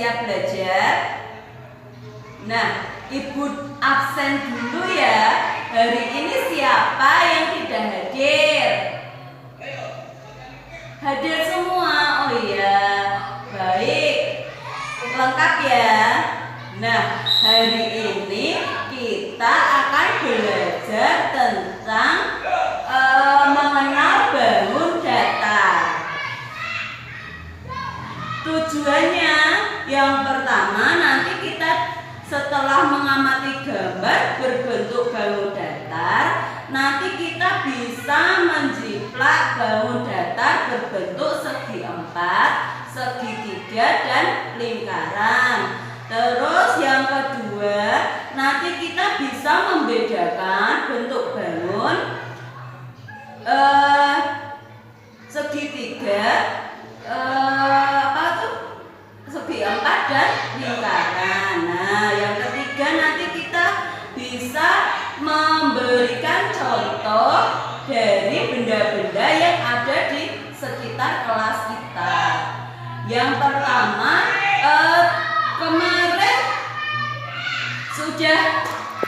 siap belajar? Nah, Ibu absen dulu ya. Hari ini siapa yang tidak hadir? Hadir semua. Oh iya, baik, lengkap ya. Nah, hari ini kita akan belajar tentang mengenal bangun datar. Tujuannya yang pertama, nanti kita setelah mengamati gambar berbentuk bangun datar, nanti kita bisa menjiplak bangun datar berbentuk segi 4, segi 3, dan lingkaran. Terus yang kedua, nanti kita bisa membedakan bentuk bangun segi 3, segi 4 dan lingkaran. Nah, yang ketiga nanti kita bisa memberikan contoh dari benda-benda yang ada di sekitar kelas kita. Yang pertama, kemarin sudah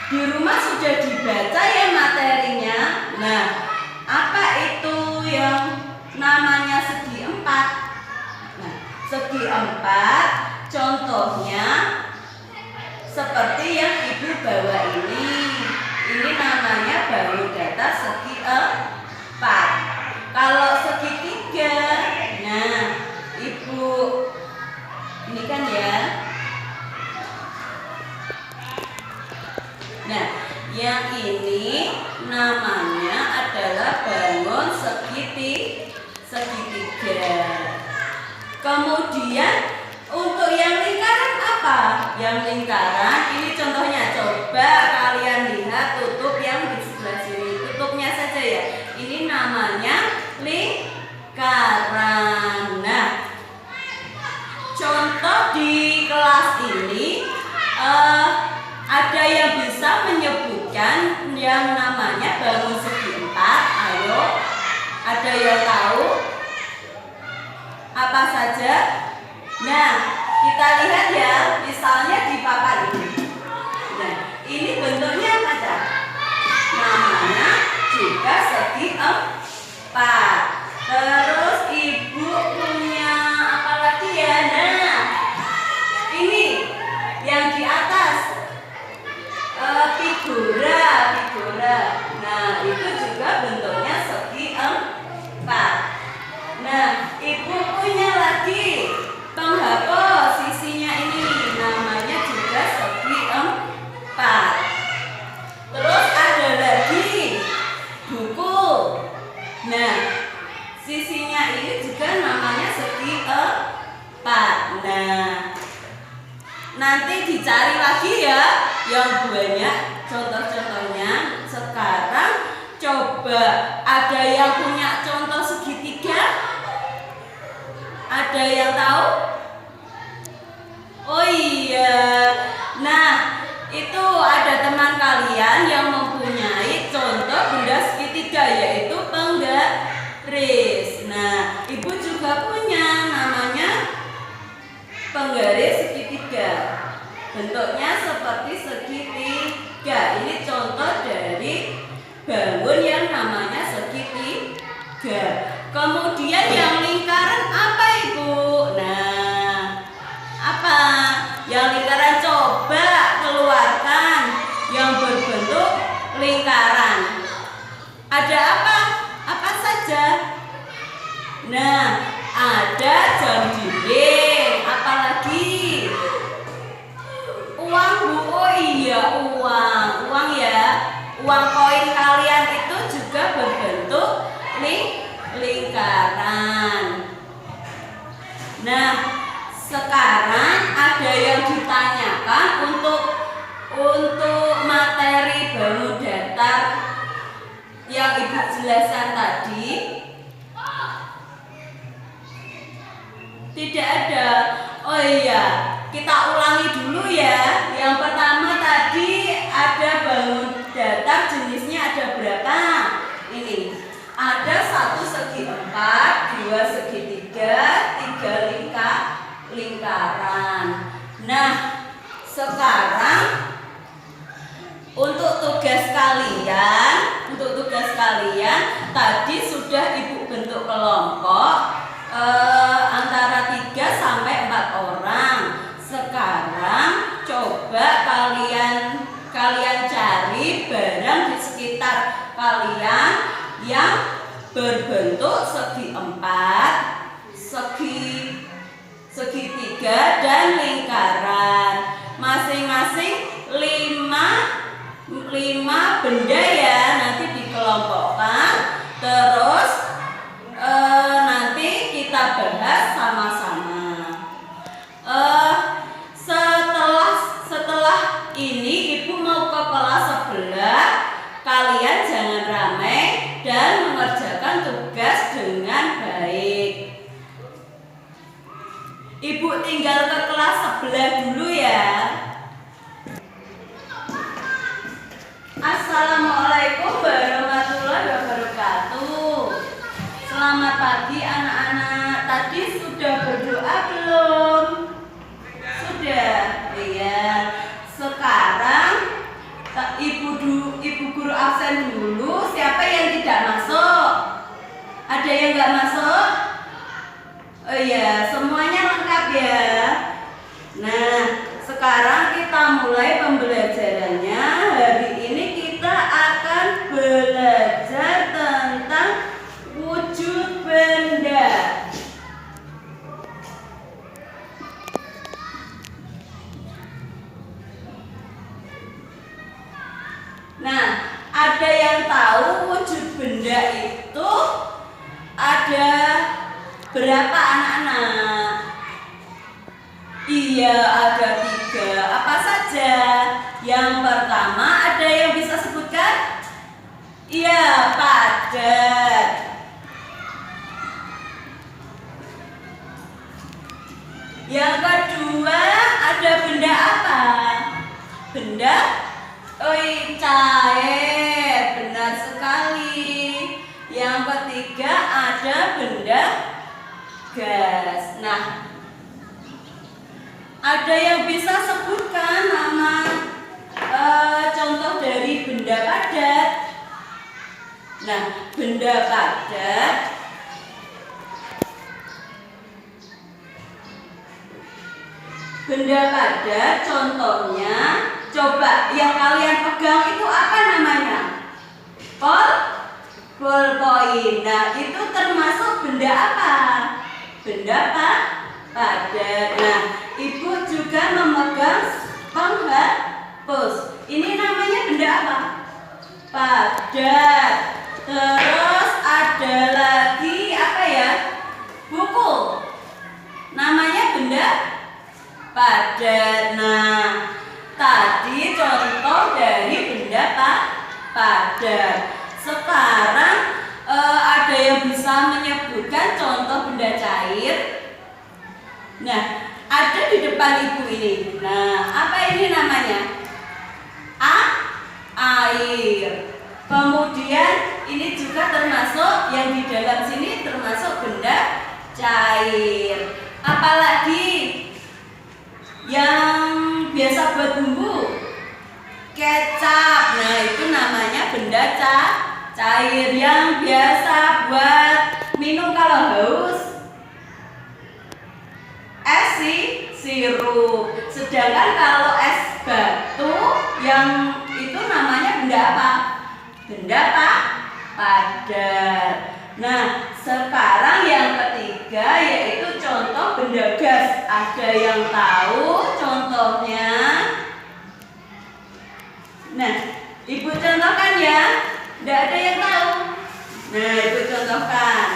di rumah sudah dibaca ya materinya. Nah, apa itu yang namanya segi 4? Segi 4 contohnya seperti yang Ibu bawa ini. Ini namanya bangun datar segi 4. Kalau segi 3, nah Ibu ini kan ya. Nah, yang ini namanya adalah bangun segi 3. Kemudian untuk yang lingkaran apa? Yang lingkaran ini contohnya, coba kalian lihat tutup yang di sebelah sini. Tutupnya saja ya. Ini namanya lingkaran. Nah, contoh di kelas ini ada yang bisa menyebutkan yang namanya bangun segi 4. Ayo, ada yang tahu? Apa saja? Nah, kita lihat ya, misalnya di papan ini. Nah, ini bentuknya apa Cak? Namanya juga segi 4. Terus Ibu punya apa lagi ya? Nah, ini yang di atas figura. Nah, itu juga bentuknya segi 4. Nah, Ibu punya lagi penghapus, sisinya ini namanya juga segi 4. Terus ada lagi buku. Nah, sisinya ini juga namanya segi 4. Nah, nanti dicari lagi ya yang banyak contoh-contohnya. Sekarang coba ada yang punya contoh segi 3? Ada yang tahu? Oh iya. Nah, itu ada teman kalian yang mempunyai contoh benda segitiga, yaitu penggaris. Nah, Ibu juga punya namanya penggaris segitiga. Bentuknya seperti segitiga. Ini contoh dari bangun yang namanya segitiga. Kemudian yang lingkaran apa Ibu? Nah, apa? Yang lingkaran coba keluarkan yang berbentuk lingkaran. Ada apa? Apa saja? Nah, ada jam dinding. Apalagi? Uang Bu. Oh iya, uang. Uang ya. Uang koin kalian itu juga berbentuk lingkaran. Nah, sekarang ada yang ditanyakan untuk materi bangun datar yang Ibu jelaskan tadi. Tidak ada. Oh iya, kita ulangi dulu ya. Yang pertama tadi ada bangun datar, jenisnya ada berapa? Ini ada 1 segi 4, 2 segi 3, 3 lingkaran. Nah, sekarang untuk tugas kalian tadi sudah Ibu bentuk kelompok antara 3 sampai 4 orang. Sekarang coba kalian cari barang di sekitar kalian yang berbentuk segi 4, segitiga dan lingkaran. Masing-masing 5 benda ya, nanti dikelompokkan, terus nanti kita bahas sama-sama. Setelah ini Ibu mau ke kelas sebelah. Kalian jangan ramai dan mengerjakan tugas dengan baik. Ibu tinggal ke kelas sebelah dulu ya. Assalamualaikum warahmatullahi wabarakatuh. Selamat pagi anak-anak. Tadi sudah berdoa belum? Sudah? Iya. Sekarang Ibu guru absen dulu. Siapa yang tidak masuk? Ada yang nggak masuk? Oh iya, semuanya lengkap ya. Nah, sekarang kita mulai pembelajarannya. Hari ini kita akan belajar tentang wujud benda. Nah, ada yang tahu wujud benda itu ada berapa anak-anak? Iya, ada 3. Apa saja? Yang pertama, ada yang bisa sebutkan? Iya, padat. Yang kedua, ada benda apa? Benda cair. Benar sekali. Yang ketiga, ada benda gas. Nah, ada yang bisa sebutkan nama contoh dari benda padat? Nah, benda padat contohnya, coba yang kalian pegang itu apa namanya? Ballpoint. Nah, itu termasuk benda apa? Benda padat. Nah, Ibu juga memegang penghapus. Ini namanya benda apa? Padat. Terus ada lagi apa ya? Buku. Namanya benda padat. Nah, tadi contoh dari benda padat. Sekarang ada yang bisa menyebutkan contoh benda cair? Nah, ada di depan Ibu ini. Nah, apa ini namanya? Air. Kemudian ini juga termasuk yang di dalam sini termasuk benda cair. Apalagi yang biasa buat bumbu? Kecap. Nah, itu namanya benda cair. Yang biasa buat minum kalau haus? Es sirup. Sedangkan kalau es batu yang itu namanya benda apa? Benda padat. Nah, sekarang yang ketiga yaitu contoh benda gas. Ada yang tahu contohnya? Nah, Ibu contohkan ya. Tidak ada yang tahu. Nah, Ibu contohkan.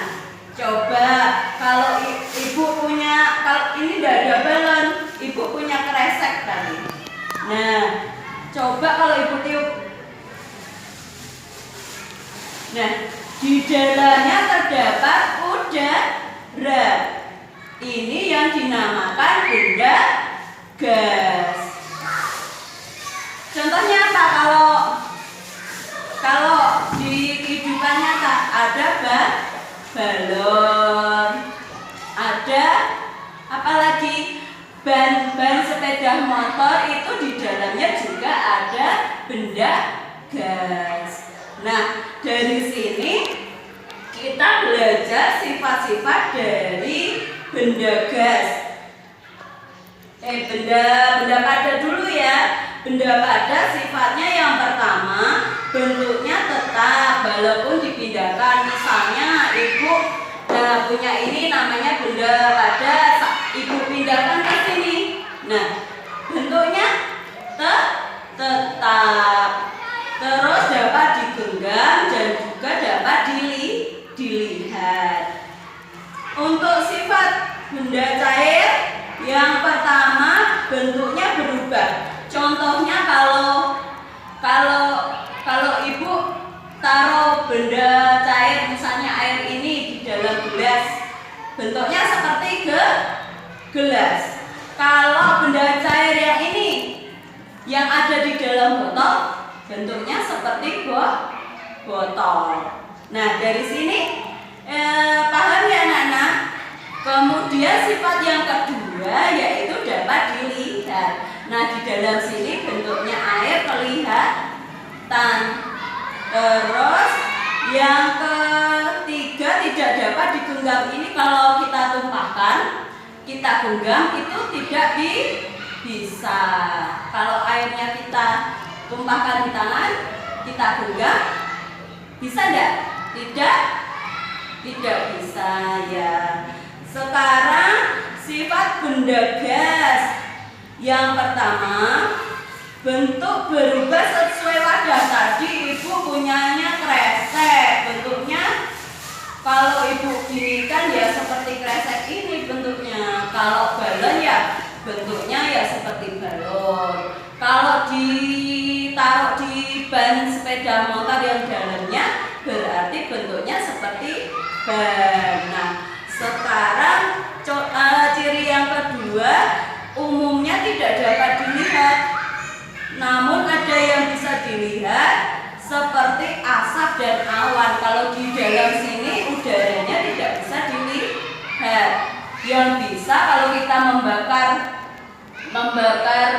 Coba kalau Ibu punya, kalau ini tidak ada balon, Ibu punya kresek tadi. Nah, coba kalau Ibu tiup. Nah, di dalamnya terdapat udara. Ini yang dinamakan benda gas. Contohnya apa kalau di kehidupan nyata? Ada balon, ada apa lagi? Ban sepeda motor itu di dalamnya juga ada benda gas. Nah, dari sini kita belajar sifat-sifat dari benda gas. Benda padat dulu ya. Benda padat sifatnya yang pertama, bentuknya tetap walaupun dipindahkan. Misalnya ibu punya ini namanya benda padat, ibu pindahkan ke sini. Nah, bentuknya tetap. Terus dapat digenggam dan juga dapat dilihat. Untuk sifat benda cair, yang pertama bentuknya berubah. Contohnya kalau ibu taruh benda cair, misalnya air ini di dalam gelas, bentuknya seperti gelas. Kalau benda cair yang ini yang ada di dalam botol, bentuknya seperti botol. Nah, dari sini paham ya anak-anak? Kemudian sifat yang kedua yaitu dapat dilihat. Nah, di dalam sini bentuknya air kelihatan. Terus yang ketiga tidak dapat digenggam. Ini kalau kita tumpahkan, kita genggam itu tidak bisa. Kalau airnya kita tumpahkan di tangan, kita genggam, bisa enggak? Tidak bisa ya. Sekarang sifat benda gas. Yang pertama, bentuk berubah sesuai wadah. Tadi ibu punyanya kresek, bentuknya kalau ibu ginikan ya seperti kresek ini bentuknya. Kalau balon ya bentuknya ya seperti balon. Kalau ditaruh di ban sepeda motor yang dalamnya berarti bentuknya seperti ban. Nah, sekarang ciri yang kedua, umumnya tidak dapat dilihat, namun ada yang bisa dilihat seperti asap dan awan. Kalau di dalam sini udaranya tidak bisa dilihat. Yang bisa kalau kita membakar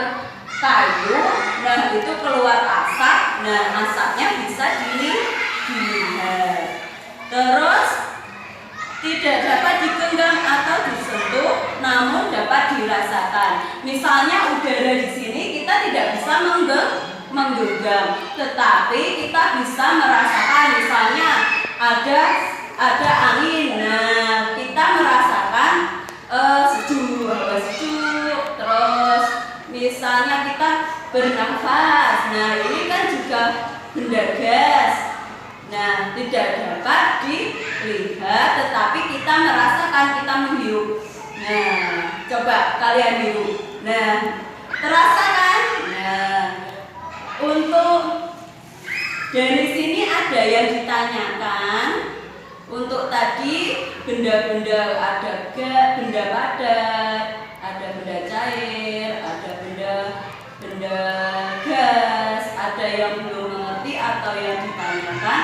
kayu, nah itu keluar asap, nah asapnya bisa dilihat. Terus tidak dapat digenggam atau disentuh, namun dapat dirasakan. Misalnya udara di sini kita tidak bisa menggenggam, tetapi kita bisa merasakan. Misalnya ada angin, nah kita merasakan sejuk. Terus misalnya kita bernafas, nah ini kan juga benda gas. Nah, tidak dapat dilihat, tetapi kita merasakan, kita menghirup. Nah, coba kalian hirup. Nah, terasa kan? Nah, untuk dari sini ada yang ditanyakan. Untuk tadi benda-benda ada benda padat, ada benda cair, ada benda gas, ada yang belum mengerti atau yang ditanyakan.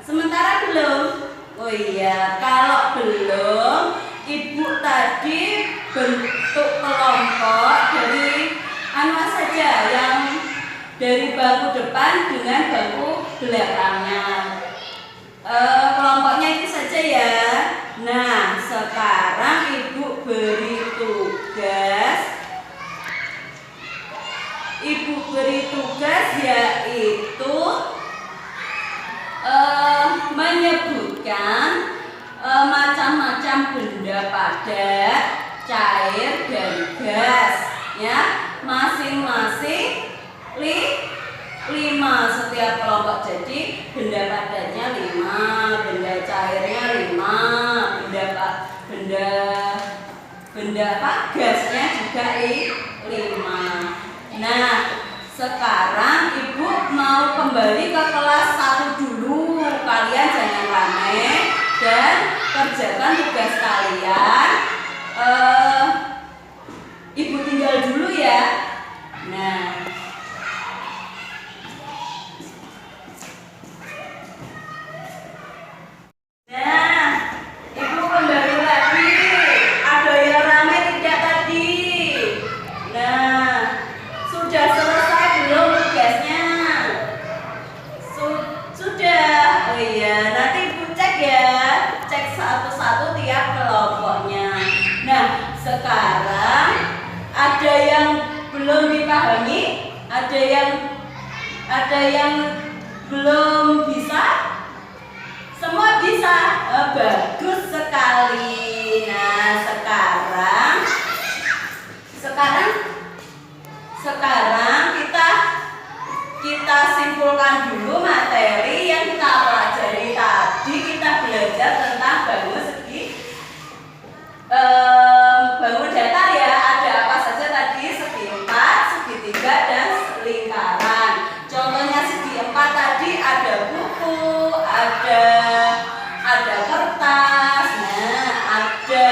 Sementara belum? Oh iya, kalau belum, ibu tadi bentuk kelompok dari saja yang dari bangku depan dengan bangku belakangnya. Kelompoknya itu saja ya. Nah, sekarang ibu beri tugas. Ibu beri tugas yaitu menyebutkan macam-macam benda padat, cair, dan gas ya, masing-masing 5 setiap kelompok. Jadi benda padatnya 5, benda cairnya 5, benda gasnya juga 5. Nah, sekarang ibu mau kembali ke kelas 1 dulu. Kalian jangan ramai dan kerjakan tugas kalian. Ibu tinggal dulu ya. Nah, sekarang ada yang belum dipahami, ada yang belum bisa, semua bisa. Bagus sekali. Nah, sekarang kita simpulkan dulu materi yang kita pelajari tadi. Kita belajar tentang bangun datar ya. Ada apa saja tadi? Segi 4, segitiga, dan lingkaran. Contohnya segi 4 tadi ada buku, ada kertas, nah ada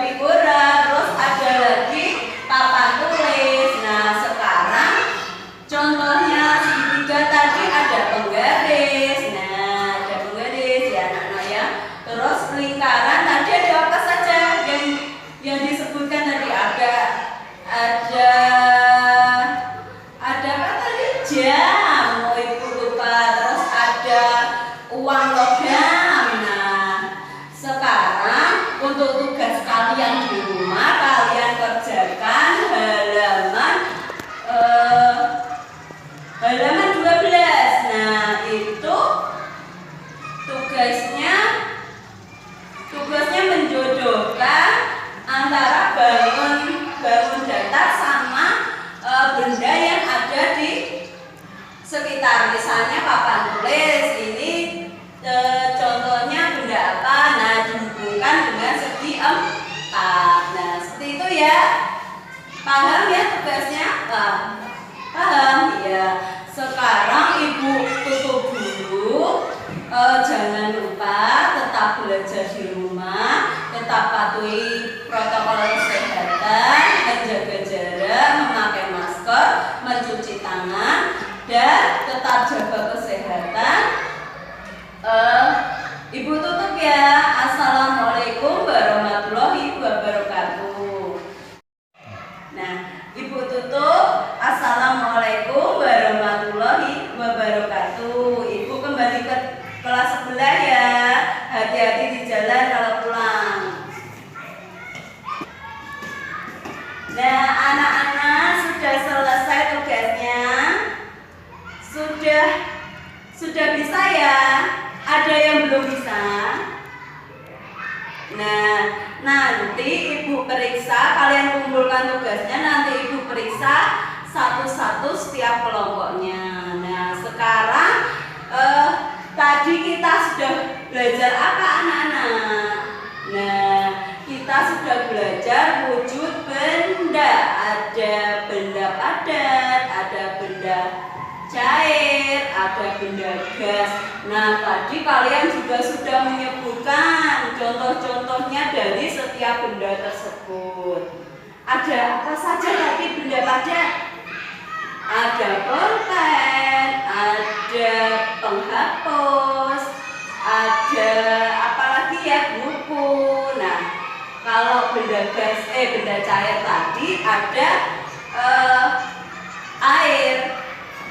figura, terus ada lagi papan tulis. Nah, sekarang contohnya segitiga tadi ada penggaris. Nah, ada penggaris ya anak-anak ya. Terus lingkaran tadi ada apa saja yang disebutkan tadi? Ada apa tadi? Jam. Oh, Ibu lupa. Terus ada uang logam. Nah, sekarang untuk tugas kalian di rumah, kalian kerjakan halaman 12. Nah, itu tugasnya menjodohkan antara bangun datar sama benda yang ada di sekitar. Misalnya papan tulis ini, contohnya benda apa? Nah, dihubungkan dengan segi 4. Nah, seperti itu ya. Paham ya tugasnya? Paham ya. Sekarang Ibu tutup dulu. Jangan lupa tetap belajar di rumah, tetap patuhi protokol kesehatan, menjaga jarak, memakai masker, mencuci tangan, dan tetap jaga kesehatan. Ibu tutup ya. Assalamualaikum warahmatullahi wabarakatuh. Nah, Ibu tutup. Assalamualaikum warahmatullahi wabarakatuh. Ibu kembali ke kelas sebelah ya. Hati-hati di jalan kalau pulang. Nah, anak-anak sudah selesai tugasnya? Sudah bisa ya? Ada yang belum bisa? Nah, nanti Ibu periksa, kalian kumpulkan tugasnya, nanti Ibu periksa satu-satu setiap kelompoknya. Nah, sekarang tadi kita sudah belajar apa anak-anak? Nah, kita sudah belajar wujud benda. Ada benda padat, ada benda cair, ada benda gas. Nah, tadi kalian juga sudah menyebutkan contoh-contohnya dari setiap benda tersebut. Ada apa saja tadi benda padat? Ada pulpen, ada penghapus, ada apa lagi ya, buku. Nah, kalau benda cair tadi ada air,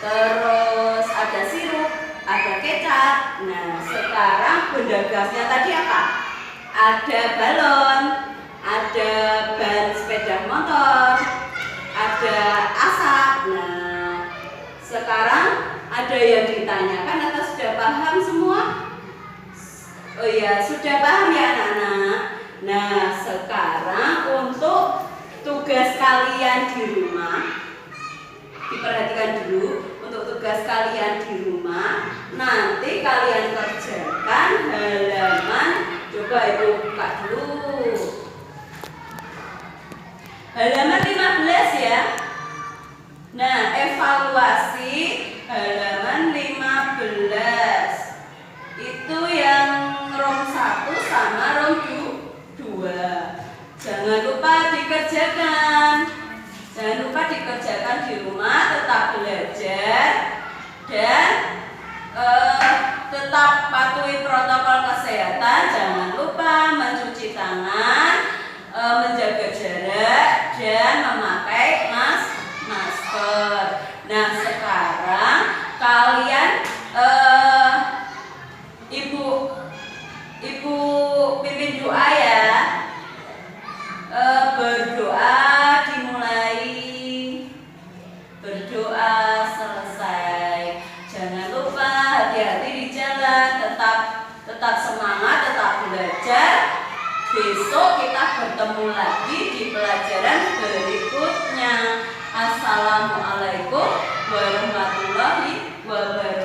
terus ada sirup, ada kecap. Nah, sekarang benda gasnya tadi apa? Ada balon, ada ban sepeda motor, ada asap. Nah, sekarang ada yang ditanyakan atau sudah paham semua? Oh iya, sudah paham ya anak-anak? Nah, sekarang untuk tugas kalian di rumah, diperhatikan dulu. Untuk tugas kalian di rumah, nanti kalian kerjakan halaman, coba Ibu buka dulu, halaman 15 ya. Nah, evaluasi halaman 15 itu yang rom 1 sama rom 2. Jangan lupa dikerjakan. Jangan lupa dikerjakan di rumah, tetap belajar dan tetap patuhi protokol kesehatan. Jangan lupa mencuci tangan, menjaga jarak, dan memakai masker. Nah, sekarang kalian Ibu Tetap semangat, tetap belajar. Besok kita bertemu lagi di pelajaran berikutnya. Assalamualaikum warahmatullahi wabarakatuh.